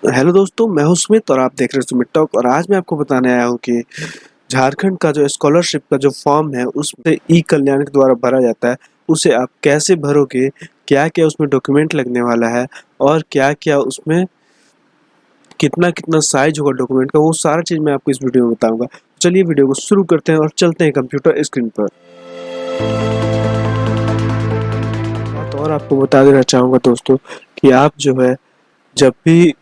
Hello दोस्तों, मैं हूं सुमित और आप देख रहे हैं सुमित टॉक। और आज मैं आपको बताने आया हूं कि झारखंड का जो स्कॉलरशिप का जो फॉर्म है उसमें ई कल्याण के द्वारा भरा जाता है, उसे आप कैसे भरोगे, क्या क्या उसमें डॉक्यूमेंट लगने वाला है और क्या क्या उसमें कितना कितना साइज होगा डॉक्यूमेंट का, वो सारा चीज़ मैं आपको इस वीडियो में बताऊंगा। चलिए वीडियो को शुरू करते हैं और चलते हैं कंप्यूटर स्क्रीन पर। और आपको बता देना चाहूँगा दोस्तों कि आप जो है जब भी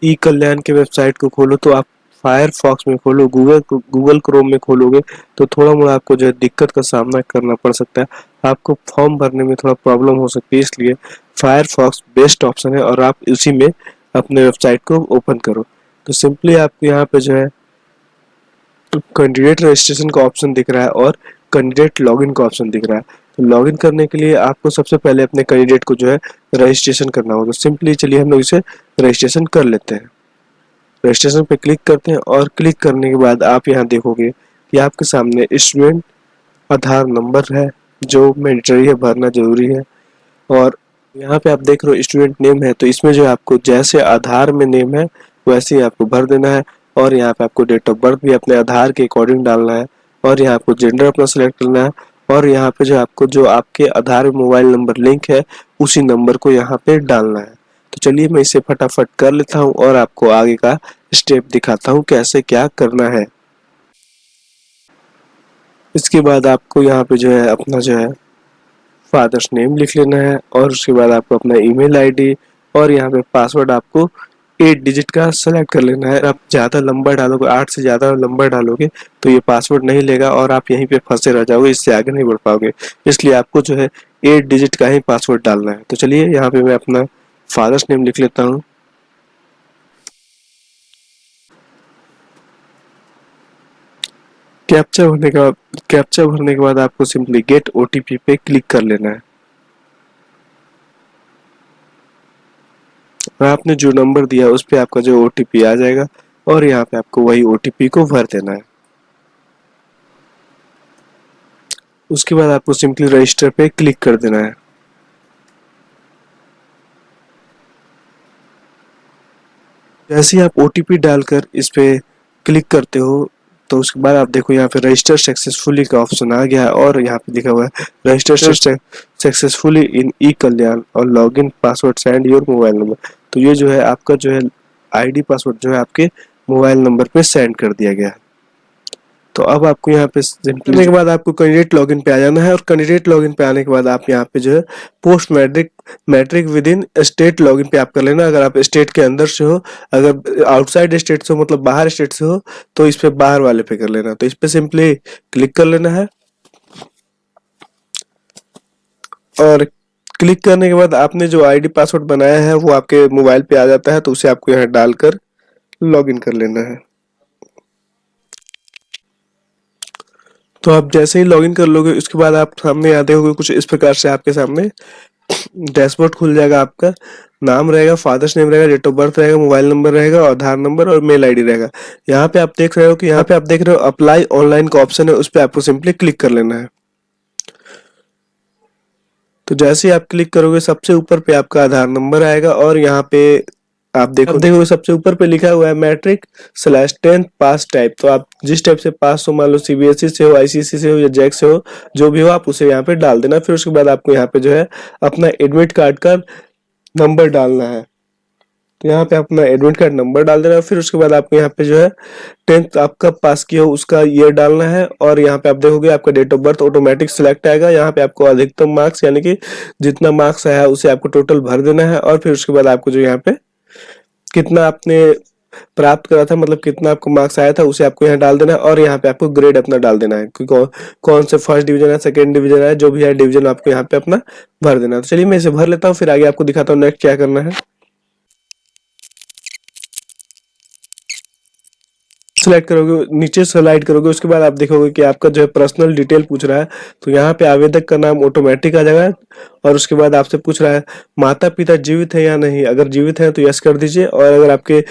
ई कल्याण के वेबसाइट को खोलो तो आप फायरफॉक्स में खोलो, गूगल क्रोम में खोलोगे तो थोड़ा मोड़ा आपको जो है दिक्कत का सामना करना पड़ सकता है। आपको फॉर्म भरने में थोड़ा प्रॉब्लम हो सकती है, इसलिए फायरफॉक्स बेस्ट ऑप्शन है और आप उसी में अपने वेबसाइट को ओपन करो। तो सिंपली आपको यहाँ पे जो है कैंडिडेट रजिस्ट्रेशन का ऑप्शन दिख रहा है और कैंडिडेट लॉगिन का ऑप्शन दिख रहा है। तो लॉगिन करने के लिए आपको सबसे पहले अपने कैंडिडेट को जो है रजिस्ट्रेशन करना होगा। तो सिंपली चलिए हम लोग इसे रजिस्ट्रेशन कर लेते हैं। रजिस्ट्रेशन पे क्लिक करते हैं और क्लिक करने के बाद आप यहाँ देखोगे कि आपके सामने स्टूडेंट आधार नंबर है जो मैंडेटरी है, भरना जरूरी है। और यहाँ पे आप देख रहे हो स्टूडेंट नेम है, तो इसमें जो है आपको जैसे आधार में नेम है वैसे ही आपको भर देना है। और यहाँ पे आपको डेट ऑफ बर्थ भी अपने आधार के अकॉर्डिंग डालना है और यहाँ आपको जेंडर अपना सेलेक्ट करना है। और यहाँ पे जो आपको जो आपके आधार में मोबाइल नंबर लिंक है उसी नंबर को यहाँ पे डालना है। तो चलिए मैं इसे फटाफट कर लेता हूँ और आपको आगे का स्टेप दिखाता हूँ कैसे क्या करना है। इसके बाद आपको यहाँ पे जो है अपना जो है फादर्स नेम लिख लेना है और उसके बाद आपको अपना ईमेल आईडी और यहाँ पे पासवर्ड आपको 8 डिजिट का सेलेक्ट कर लेना है। आप ज़्यादा लंबा डालोगे, 8 से ज़्यादा लंबा डालोगे तो ये पासवर्ड नहीं लेगा और आप यहीं पे फंसे रह जाओगे, इससे आगे नहीं बढ़ पाओगे। इसलिए आपको जो है 8 डिजिट का ही पासवर्ड डालना है। तो चलिए यहाँ पे मैं अपना फादर्स नेम लिख लेता हूँ। कैप्चा भरने के बाद आपको सिंपली गेट ओटीपी पे क्लिक कर लेना है। और आपने जो नंबर दिया उस पे आपका जो ओटीपी आ जाएगा और यहाँ पे आपको वही ओटीपी को भर देना है। उसके बाद आपको सिंपली रजिस्टर पे क्लिक कर देना है। जैसे ही आप ओटीपी डालकर इस पे क्लिक करते हो तो उसके बाद आप देखो यहाँ पे रजिस्टर सक्सेसफुली का ऑप्शन आ गया है और यहाँ पे लिखा हुआ है रजिस्टर सक्सेसफुली इन ई कल्याण और login password send your mobile number. तो ये जो है आपका जो है आईडी पासवर्ड जो है आपके मोबाइल नंबर पे सेंड कर दिया गया है। तो अब आपको यहाँ पे सिंपली करने के बाद आपको कैंडिडेट लॉगिन पे आ जाना है और कैंडिडेट लॉगिन पे आने के बाद आप यहाँ पे जो है post matric within state login पे आप कर लेना। अगर आप स्टेट के अंदर से हो, अगर आउटसाइड स्टेट से हो मतलब बाहर स्टेट से हो तो इस पे बाहर वाले पे कर लेना। तो इस पे सिंपली क्लिक कर लेना है और क्लिक करने के बाद आपने जो आईडी पासवर्ड बनाया है वो आपके मोबाइल पे आ जाता है, तो उसे आपको यहाँ डालकर लॉगिन कर लेना है। तो आप जैसे ही लॉगिन कर लोगे उसके बाद आप सामने आते होगे कुछ इस प्रकार से आपके सामने डैशबोर्ड खुल जाएगा। आपका नाम रहेगा, फादर्स नेम रहेगा, डेट ऑफ बर्थ रहेगा, मोबाइल नंबर रहेगा, आधार नंबर और मेल आईडी रहेगा। यहाँ पे आप देख रहे हो कि यहाँ पे आप देख रहे हो अप्लाई ऑनलाइन का ऑप्शन है, उस पर आपको सिंपली क्लिक कर लेना है। तो जैसे ही आप क्लिक करोगे सबसे ऊपर पे आपका आधार नंबर आएगा और यहाँ पे आप देखोगे सबसे ऊपर पे लिखा हुआ है मैट्रिक स्लैश 10th पास टाइप। तो आप जिस टाइप से पास हो, मान लो सीबीएसई से हो, आईसीएसई से हो या जैक से हो, जो भी हो आप उसे यहाँ पे डाल देना। फिर उसके बाद आपको यहाँ पे जो है अपना एडमिट कार्ड का नंबर डालना है। तो यहाँ पे अपना एडमिट कार्ड नंबर डाल देना। फिर उसके बाद आपको यहाँ पे जो है 10th आप कब पास किया हो उसका ईयर डालना है और यहाँ पे आप देखोगे आपका date of birth automatic select आएगा। यहाँ पे आपको अधिकतम मार्क्स यानी कि जितना मार्क्स आया उसे आपको टोटल भर देना है। और फिर उसके बाद आपको जो यहाँ पे कितना आपने प्राप्त करा था, मतलब कितना आपको मार्क्स आया था, उसे आपको यहाँ डाल देना है। और यहाँ पे आपको ग्रेड अपना डाल देना है कि कौन से फर्स्ट डिवीजन है, सेकंड डिवीजन है, जो भी है डिवीजन आपको यहाँ पे अपना भर देना है। तो चलिए मैं इसे भर लेता हूँ, फिर आगे आपको दिखाता हूँ नेक्स्ट क्या करना है। सेलेक्ट करोगे, नीचे स्लाइड करोगे, उसके बाद आप देखोगे कि आपका जो है पर्सनल डिटेल पूछ रहा है। तो यहाँ पे आवेदक का नाम ऑटोमेटिक आ जाएगा और उसके बाद आपसे पूछ रहा है माता पिता जीवित है या नहीं। अगर जीवित है तो यस कर दीजिए और अगर आपके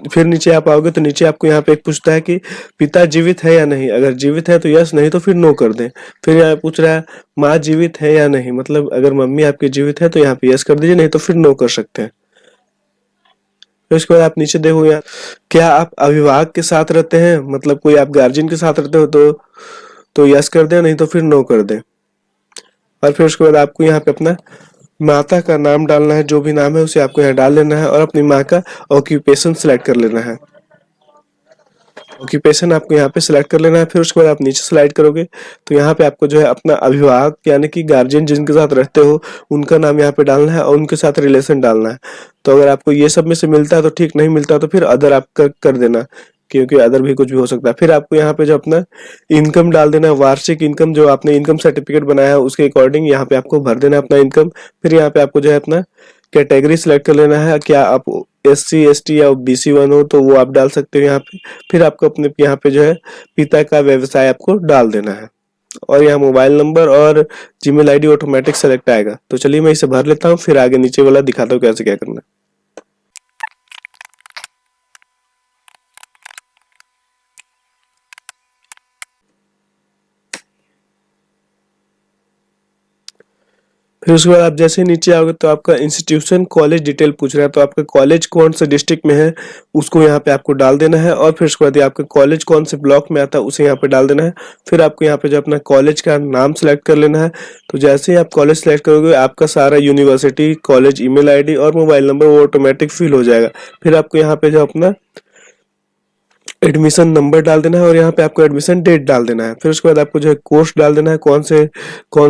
फिर नीचे आप आओगे तो नीचे आपको यहाँ पे एक पूछता है कि पिता जीवित है या नहीं। अगर जीवित है तो यस, नहीं तो फिर नो कर दें। फिर यहाँ पूछ रहा है माँ जीवित है या नहीं, मतलब अगर मम्मी आपकी जीवित है तो यहाँ पे यस कर दीजिए, नहीं तो फिर नो कर सकते हैं। फिर उसके बाद आप नीचे देखो यहाँ, क्या आप अभिभावक के साथ रहते हैं, मतलब कोई आप गार्जियन के साथ रहते हो तो यस कर दें, नहीं तो फिर नो कर दें। और फिर उसके बाद आपको यहाँ पे अपना माता का नाम डालना है, जो भी नाम है उसे आपको यहाँ डाल लेना है, और अपनी माँ का ऑक्यूपेशन सिलेक्ट कर लेना है। ऑक्यूपेशन आपको यहाँ पे सिलेक्ट कर लेना है। फिर उसके बाद आप नीचे स्लाइड करोगे तो यहाँ पे आपको जो है अपना अभिभावक यानी कि गार्जियन जिनके साथ रहते हो उनका नाम यहाँ पे डालना है और उनके साथ रिलेशन डालना है। तो अगर आपको ये सब में से मिलता है तो ठीक, नहीं मिलता तो फिर अदर आप कर देना, क्योंकि अदर भी कुछ भी हो सकता है। फिर आपको यहाँ पे जो अपना इनकम डाल देना है, वार्षिक इनकम जो आपने इनकम सर्टिफिकेट बनाया है उसके अकॉर्डिंग यहाँ पे आपको भर देना है अपना इनकम। फिर यहाँ पे आपको जो है अपना कैटेगरी सिलेक्ट कर लेना है, क्या आप SC ST या BC1 हो तो वो आप डाल सकते हो यहाँ पे। फिर आपको अपने यहाँ पे जो है पिता का व्यवसाय आपको डाल देना है, और यहाँ मोबाइल नंबर और जीमेल आईडी ऑटोमेटिक सेलेक्ट आएगा। तो चलिए मैं इसे भर लेता हूँ, फिर आगे नीचे वाला दिखाता हूँ कैसे क्या करना है। फिर उसके बाद आप जैसे ही नीचे आओगे तो आपका इंस्टीट्यूशन कॉलेज डिटेल पूछ रहा है, तो आपका कॉलेज कौन से डिस्ट्रिक्ट में है उसको यहाँ पे आपको डाल देना है, और फिर उसके बाद आपका कॉलेज कौन से ब्लॉक में आता है उसे यहाँ पे डाल देना है। फिर आपको यहाँ पे जो अपना कॉलेज का नाम सेलेक्ट कर लेना है। तो जैसे ही आप कॉलेज सेलेक्ट करोगे आपका सारा यूनिवर्सिटी, कॉलेज, ईमेल आईडी और मोबाइल नंबर वो ऑटोमेटिक फिल हो जाएगा। फिर आपको यहाँ पे जो अपना एडमिशन नंबर डाल देना है, और यहाँ पे आपको एडमिशन डेट डाल देना है। फिर उसके बाद आपको जो है कोर्स डाल देना है, कौन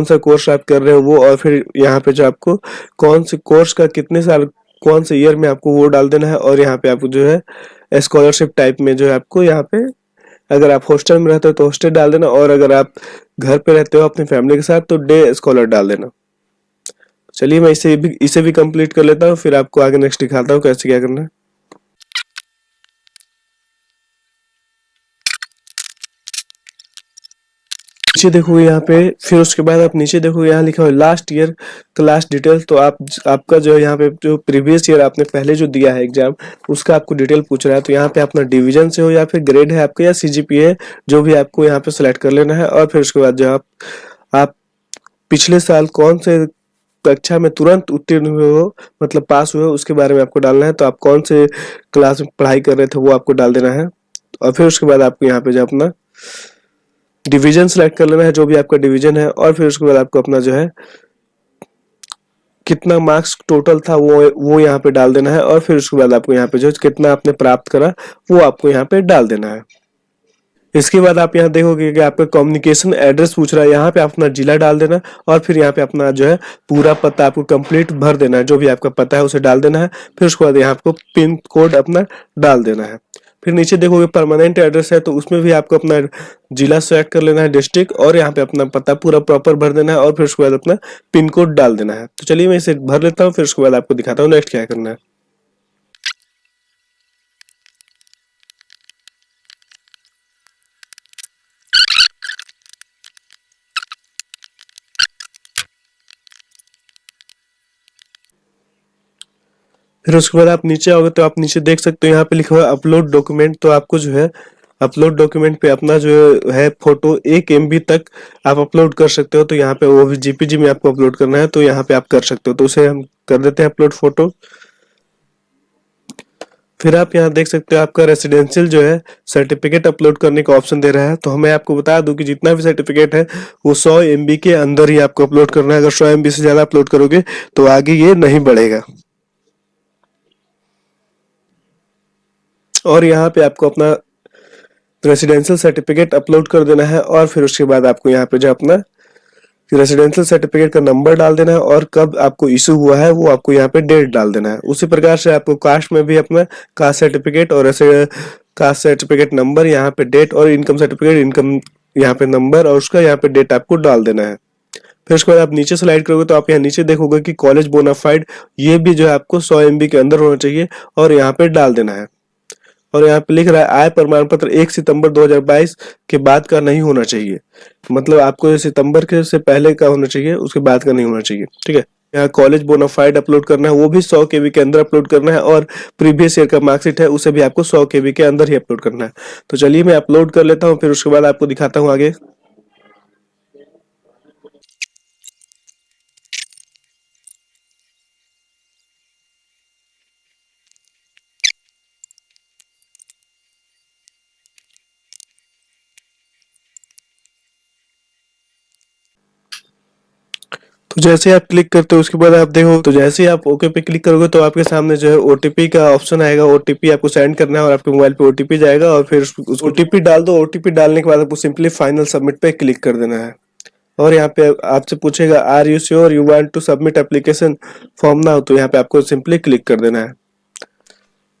सा कोर्स आप कर रहे हो वो, और फिर यहाँ पे जो आपको कौन से कोर्स का कितने साल कौन से ईयर में आपको वो डाल देना है। और यहाँ पे आपको जो है स्कॉलरशिप टाइप में जो है आपको यहाँ पे, अगर आप हॉस्टल में रहते हो तो हॉस्टल डाल देना, और अगर आप घर पे रहते हो अपनी फैमिली के साथ तो डे स्कॉलर डाल देना। चलिए मैं इसे भी कंप्लीट कर लेता हूँ, फिर आपको आगे नेक्स्ट दिखाता हूँ कैसे क्या करना है। नीचे देखोगे यहाँ पे, फिर उसके बाद आप नीचे देखोगे यहाँ लिखा हुआ लास्ट ईयर क्लास डिटेल। तो आपका जो है यहाँ पे जो प्रीवियस ईयर आपने पहले जो दिया है एग्जाम उसका आपको डिटेल पूछ रहा है। तो यहाँ पे अपना डिवीजन से हो या फिर ग्रेड है आपका या CGPA जो भी आपको यहाँ पे सेलेक्ट कर लेना है। और फिर उसके बाद जो आप पिछले साल कौन से कक्षा में तुरंत उत्तीर्ण हुए हो, मतलब पास हुए हो, उसके बारे में आपको डालना है। तो आप कौन से क्लास में पढ़ाई कर रहे थे वो आपको डाल देना है। और फिर उसके बाद आपको यहाँ पे जो अपना डिवीजन सेलेक्ट कर लेना है, जो भी आपका डिवीजन है। और फिर उसके बाद आपको अपना जो है कितना मार्क्स टोटल था वो यहाँ पे डाल देना है। और फिर उसके बाद आपको यहाँ पे जो कितना आपने प्राप्त करा वो आपको यहाँ पे डाल देना है। इसके बाद आप यहाँ देखोगे कि आपका कम्युनिकेशन एड्रेस पूछ रहा है, यहाँ पे अपना जिला डाल देना, और फिर यहाँ पे अपना जो है पूरा पता आपको कंप्लीट भर देना है, जो भी आपका पता है उसे डाल देना है। फिर उसके बाद यहाँ आपको पिन कोड अपना डाल देना है। फिर नीचे देखोगे परमानेंट एड्रेस है, तो उसमें भी आपको अपना जिला सेलेक्ट कर लेना है, डिस्ट्रिक्ट, और यहाँ पे अपना पता पूरा प्रॉपर भर देना है, और फिर उसके बाद अपना पिन कोड डाल देना है। तो चलिए मैं इसे भर लेता हूँ, फिर उसके बाद आपको दिखाता हूँ नेक्स्ट क्या करना है। फिर उसके बाद आप नीचे आओगे तो आप नीचे देख सकते हो यहाँ पे लिखा हुआ है अपलोड डॉक्यूमेंट। तो आपको जो है अपलोड डॉक्यूमेंट पे अपना जो है फोटो 1 MB तक आप अपलोड कर सकते हो। तो यहाँ पे वो भी JPG में आपको अपलोड करना है, तो यहाँ पे आप कर सकते हो। तो उसे हम कर देते हैं अपलोड फोटो। फिर आप यहाँ देख सकते हो आपका रेसिडेंशियल जो है सर्टिफिकेट अपलोड करने का ऑप्शन दे रहा है। तो मैं आपको बता दूं कि जितना भी सर्टिफिकेट है वो 100 MB के अंदर ही आपको अपलोड करना है। अगर 100 MB से ज्यादा अपलोड करोगे तो आगे ये नहीं बढ़ेगा। और यहाँ पे आपको अपना रेसिडेंशियल सर्टिफिकेट अपलोड कर देना है, और फिर उसके बाद आपको यहाँ पे जो अपना रेसिडेंशियल सर्टिफिकेट का नंबर डाल देना है, और कब आपको इशू हुआ है वो आपको यहाँ पे डेट डाल देना है। उसी प्रकार से आपको कास्ट में भी अपना कास्ट सर्टिफिकेट और ऐसे कास्ट सर्टिफिकेट नंबर, यहाँ पे डेट, और इनकम सर्टिफिकेट इनकम यहाँ पे नंबर और उसका यहाँ पे डेट आपको डाल देना है। फिर उसके बाद आप नीचे स्लाइड करोगे तो आप यहाँ नीचे देखोगे कि कॉलेज बोनाफाइड ये भी जो है आपको 100 MB के अंदर होना चाहिए, और यहाँ पे डाल देना है। और यहाँ पे लिख रहा है आय प्रमाण पत्र 1 सितंबर 2022 के बाद का नहीं होना चाहिए, मतलब आपको सितंबर के से पहले का होना चाहिए, उसके बाद का नहीं होना चाहिए। ठीक है। यहाँ कॉलेज बोनाफाइड अपलोड करना है, वो भी 100 KB के अंदर अपलोड करना है, और प्रीवियस ईयर का मार्कशीट है उसे भी आपको 100 KB के अंदर ही अपलोड करना है। तो चलिए मैं अपलोड कर लेता हूँ, फिर उसके बाद आपको दिखाता हूँ आगे। तो जैसे आप क्लिक करते हो उसके बाद आप देखो, तो जैसे ही आप ओके पे क्लिक करोगे तो आपके सामने जो है ओटीपी का ऑप्शन आएगा। ओटीपी आपको सेंड करना है और आपके मोबाइल पे ओटीपी जाएगा और फिर उस ओटीपी डाल दो। ओटीपी डालने के बाद आपको सिंपली फाइनल सबमिट पे क्लिक कर देना है और यहाँ पे आपसे पूछेगा are you sure you want to submit application form now, तो यहाँ पे आपको सिंपली क्लिक कर देना है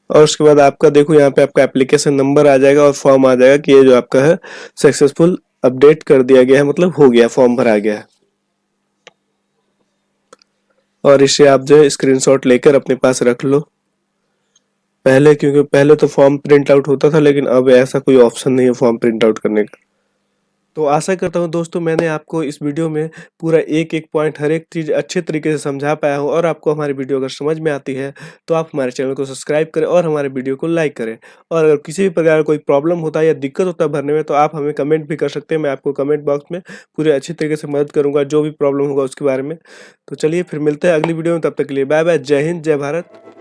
और उसके बाद आपका देखो यहाँ पे आपका एप्लीकेशन नंबर आ जाएगा और फॉर्म आ जाएगा कि ये जो आपका है सक्सेसफुल अपडेट कर दिया गया है, मतलब हो गया, फॉर्म भरा गया है। और इसे आप जो है स्क्रीनशॉट लेकर अपने पास रख लो। पहले क्योंकि पहले तो फॉर्म प्रिंट आउट होता था, लेकिन अब ऐसा कोई ऑप्शन नहीं है फॉर्म प्रिंट आउट करने का। तो आशा करता हूँ दोस्तों मैंने आपको इस वीडियो में पूरा एक एक पॉइंट हर एक चीज़ अच्छे तरीके से समझा पाया हूँ और आपको हमारी वीडियो अगर समझ में आती है तो आप हमारे चैनल को सब्सक्राइब करें और हमारे वीडियो को लाइक करें। और अगर किसी भी प्रकार का कोई प्रॉब्लम होता है या दिक्कत होता है भरने में तो आप हमें कमेंट भी कर सकते हैं। मैं आपको कमेंट बॉक्स में पूरे अच्छी तरीके से मदद करूँगा जो भी प्रॉब्लम होगा उसके बारे में। तो चलिए फिर मिलते हैं अगली वीडियो में, तब तक के लिए बाय बाय। जय हिंद, जय भारत।